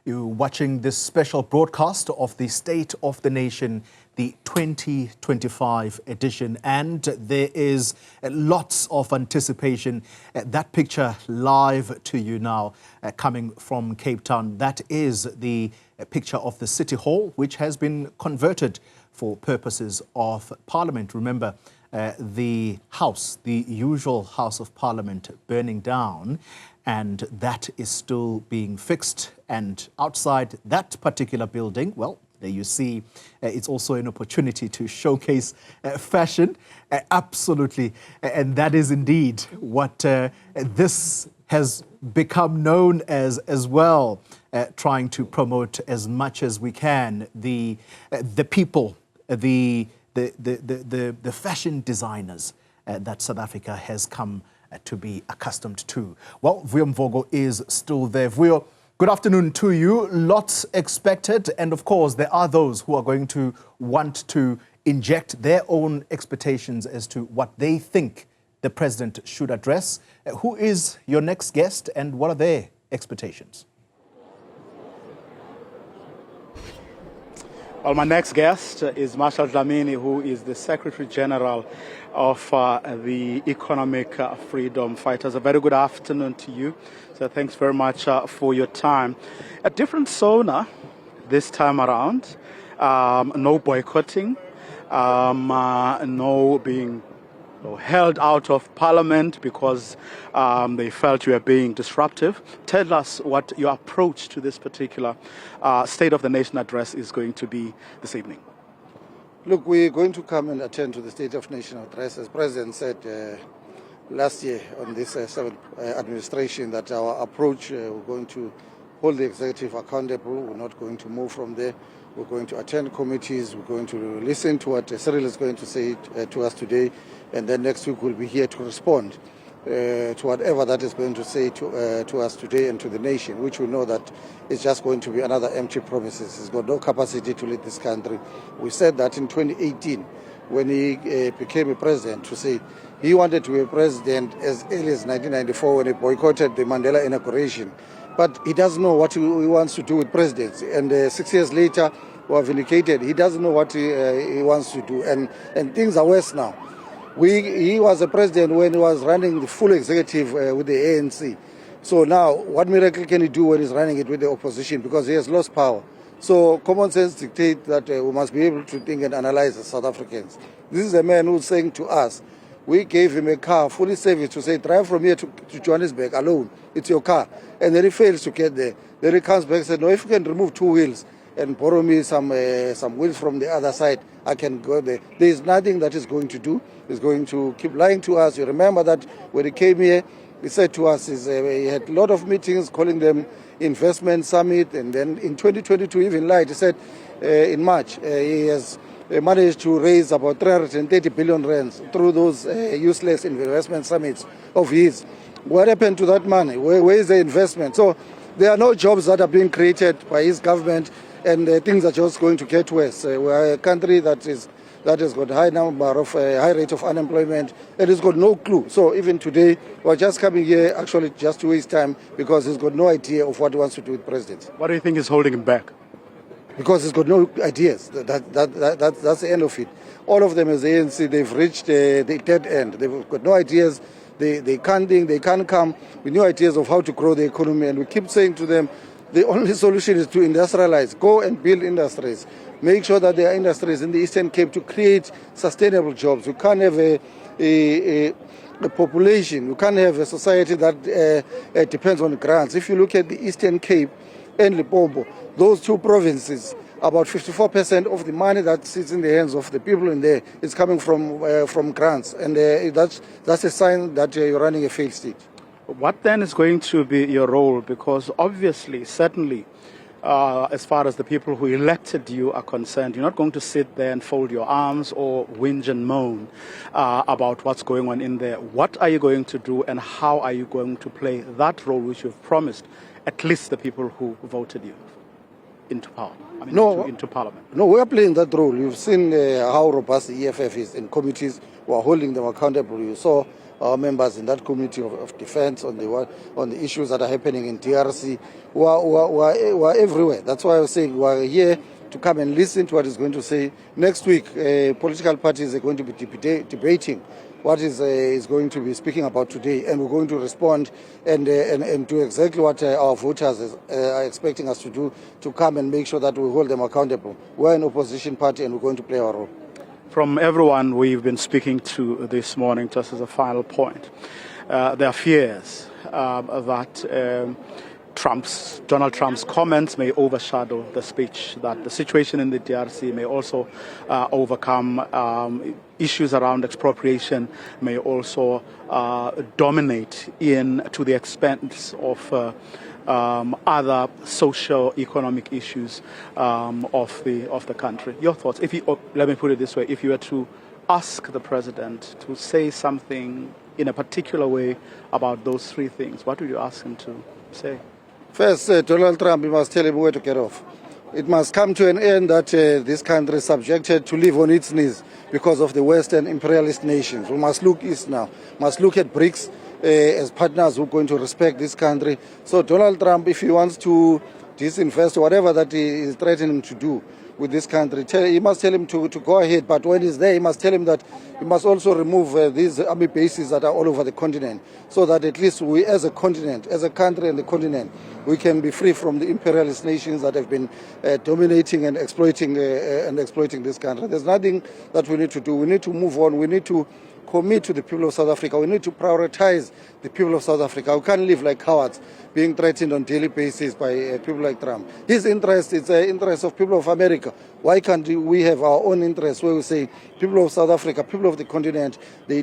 You're watching this special broadcast of the State of the Nation, the 2025 edition, and there is lots of anticipation. That picture live to you now coming from Cape Town. That is the picture of the City Hall, which has been converted for purposes of Parliament. Remember, the House, the usual House of Parliament, burning down, and that is still being fixed. And outside that particular building, well, there you see, it's also an opportunity to showcase fashion, absolutely. And that is indeed what this has become known as well, trying to promote as much as we can the people, the fashion designers that South Africa has come to be accustomed to. Well, Vuyo Mvogo is still there. Vuyo, good afternoon to you. Lots expected, and of course there are those who are going to want to inject their own expectations as to what they think the president should address. Who is your next guest and what are their expectations? Well, my next guest is Marshall Dlamini, who is the Secretary General of the Economic Freedom Fighters. A very good afternoon to you. So thanks very much for your time. A different Sona this time around. No boycotting, no being held out of Parliament because they felt you were being disruptive. Tell us what your approach to this particular State of the Nation address is going to be this evening. Look, we're going to come and attend to the State of the Nation address. As President said last year on this 7th administration, that our approach, we're going to hold the executive accountable. We're not going to move from there. We're going to attend committees. We're going to listen to what Cyril is going to say to us today. And then next week we'll be here to respond to whatever that is going to say to us today and to the nation, which we know that it's just going to be another empty promises. He's got no capacity to lead this country. We said that in 2018 when he became a president, to say he wanted to be a president as early as 1994 when he boycotted the Mandela inauguration. But he doesn't know what he wants to do with presidency. And 6 years later, we are vindicated. He doesn't know what he wants to do. And things are worse now. He was a president when he was running the full executive with the ANC. So now, what miracle can he do when he's running it with the opposition? Because he has lost power. So common sense dictates that we must be able to think and analyze as South Africans. This is a man who's saying to us, we gave him a car fully serviced to say, drive from here to Johannesburg alone. It's your car. And then he fails to get there. Then he comes back and says, no, if you can remove 2 wheels and borrow me some wheels from the other side, I can go there. There is nothing that he's going to do. He's going to keep lying to us. You remember that when he came here, he said to us, he had a lot of meetings, calling them investment summit. And then in 2022, even lied. He said in March, he has managed to raise about 330 billion rands through those useless investment summits of his. What happened to that money? Where is the investment? So there are no jobs that are being created by his government, and things are just going to get worse. We are a country that has got high rate of unemployment, and it's got no clue. So even today, we're just coming here actually just to waste time because he's got no idea of what he wants to do with president. What do you think is holding him back? Because he's got no ideas. That's the end of it. All of them as ANC, they've reached the dead end. They've got no ideas. They can't think, they can't come with new ideas of how to grow the economy. And we keep saying to them, the only solution is to industrialize. Go and build industries. Make sure that there are industries in the Eastern Cape to create sustainable jobs. You can't have a population. You can't have a society that depends on grants. If you look at the Eastern Cape and Limpopo, those two provinces, about 54% of the money that sits in the hands of the people in there is coming from grants. And that's a sign that you're running a failed state. What then is going to be your role? Because obviously, certainly, as far as the people who elected you are concerned, you're not going to sit there and fold your arms or whinge and moan about what's going on in there. What are you going to do and how are you going to play that role which you've promised at least the people who voted you into power? Into Parliament. No, we're playing that role. You've seen how robust the EFF is in committees. We're holding them accountable. You saw our members in that committee of defense on the issues that are happening in DRC, who are everywhere. That's why I was saying we are here to come and listen to what is going to say. Next week, political parties are going to be debating what is going to be speaking about today, and we're going to respond and do exactly what our voters are expecting us to do, to come and make sure that we hold them accountable. We're an opposition party and we're going to play our role. From everyone we've been speaking to this morning, just as a final point, there are fears that Donald Trump's comments may overshadow the speech, that the situation in the DRC may also overcome issues around expropriation, may also dominate to the expense of other socio-economic issues of the country. Your thoughts? Let me put it this way: if you were to ask the president to say something in a particular way about those three things, what would you ask him to say? First, Donald Trump, you must tell him where to get off. It must come to an end that this country is subjected to live on its knees because of the Western imperialist nations. We must look east now. Must look at BRICS as partners who are going to respect this country. So Donald Trump, if he wants to disinvest or whatever that he is threatening to do with this country, he must tell him to go ahead. But when he's there, he must tell him that he must also remove these army bases that are all over the continent, so that at least we as a continent, as a country and the continent, we can be free from the imperialist nations that have been dominating and exploiting this country. There's nothing that we need to do. We need to move on. We need to commit to the people of South Africa. We need to prioritize the people of South Africa. We can't live like cowards, being threatened on a daily basis by people like Trump. His interest is the interest of people of America. Why can't we have our own interests where we say people of South Africa, people of the continent, they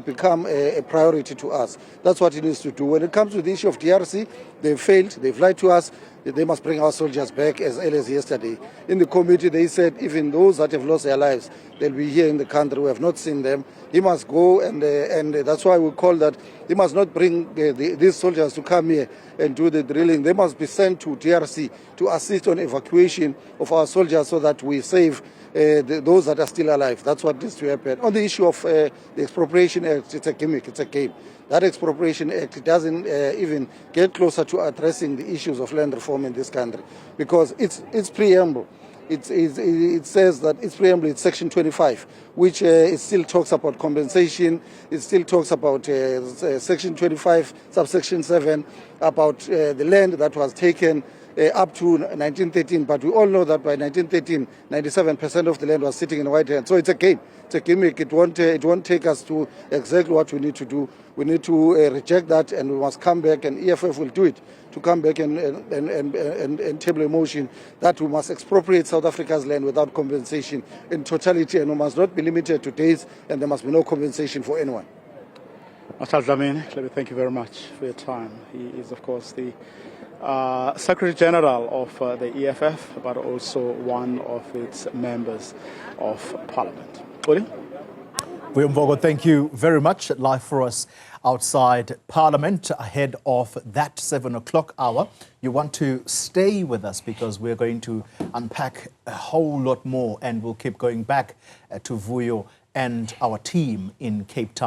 become a priority to us? That's what he needs to do. When it comes to the issue of DRC, they've failed, they've lied to us. They must bring our soldiers back as early as yesterday. In the committee, they said even those that have lost their lives, they'll be here in the country. We have not seen them. He must go, and that's why we call that. He must not bring these soldiers to come here and do the drilling. They must be sent to DRC to assist on evacuation of our soldiers so that we save those that are still alive. That's what needs to happen. On the issue of the Expropriation Act, it's a gimmick, it's a game. That Expropriation Act doesn't even get closer to addressing the issues of land reform in this country, because its preamble, it says that its preamble is Section 25, which it still talks about compensation. It still talks about Section 25, subsection 7, about the land that was taken up to 1913, but we all know that by 1913, 97% of the land was sitting in white hands. So it's a game, it's a gimmick. It won't take us to exactly what we need to do. We need to reject that, and we must come back, and EFF will do it, to come back and table a motion that we must expropriate South Africa's land without compensation in totality, and we must not be limited to days, and there must be no compensation for anyone. Marshall Dlamini, let me thank you very much for your time. He is, of course, the Secretary General of the EFF, but also one of its members of Parliament. William? William Vogo, thank you very much. Live for us outside Parliament ahead of that 7 o'clock hour. You want to stay with us because we're going to unpack a whole lot more, and we'll keep going back to Vuyo and our team in Cape Town.